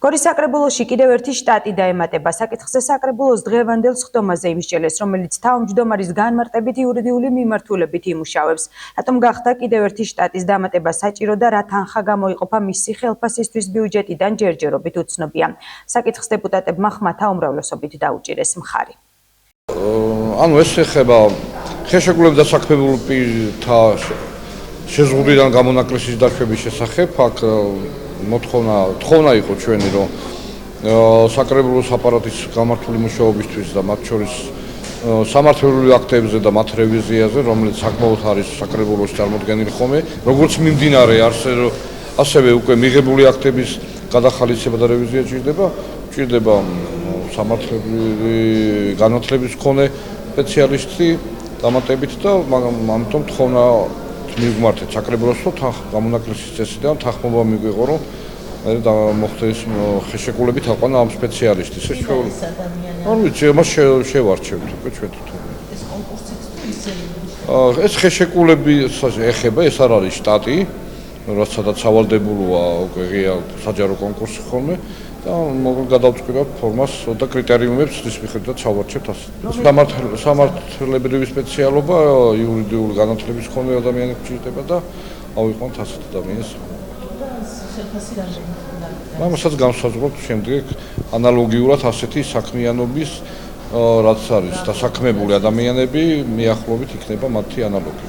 გორის საკრებულოში კიდევ ერთი შტატი დაემატება. საკითხზე საკრებულოს დღევანდელ სხდომაზე იმსჯელეს, რომელიც თავმჯდომარის განმარტებით იურიდიული მიმართულებით იმუშავებს. რატომ გახდა კიდევ ერთი შტატის დამატება საჭირო და რა თანხა გამოიყოფა მისი ხელფასისთვის ბიუჯეტიდან ჯერჯერობით უცნობია. საკითხს დეპუტატებმა ხმათა უმრავლესობით დაუჭირეს მხარი. ეს ეხება ხელშეკრულების დასაქმებულ პირთა შეზღუდვიდან გამონაკლისის დაშვების შესახებ. აქ მოთხოვნა იყო ჩვენი, რომ საკრებულოს აპარატის გამართული მუშაობისთვის და მათ შორის სამართლობრივი აქტებზე და მათ რევიზიაზე, რომელიც საკმაოდ არის საკრებულოში წარმოდგენილი ხოლმე, როგორც მიმდინარე ასევე უკვე მიღებული აქტების გადახალისება და რევიზია ჭირდება სამართლებრივი განათლების მქონე სპეციალისტი დამატებით და ამიტომ თხოვნა მივმართეთ საკრებულოს, რომ გამონაკლისის წესიდან თანხმობა მიგვიღო, რომ მოხდეს ხელშეკრულებით აყვანა ამ სპეციალისტის. არ ვიცი, მას შევარჩევთ უკვე ჩვენ თვითონ. ეს კონკურსიც თუ ისე? ეს ხელშეკრულები ეხება, ეს არ არის შტატი, სადაც სავალდებულოა უკვე ღია საჯარო კონკურსი ხოლმე. და გადავწყვიტავთ ფორმას და კრიტერიუმებს, რის მიხედვითაც შევარჩევთ ასე. სამართლებრივი სპეციალობა, იურიდიული განათლების მქონე ადამიანებს ჭირდება და ავიყვანთ ასეთ ადამიანს. ამასაც განსაზღვროთ შემდეგ ანალოგიურად ასეთი საქმიანობის რაც არის დასაქმებული ადამიანები მიახლოებით იქნება მათი ანალოგი.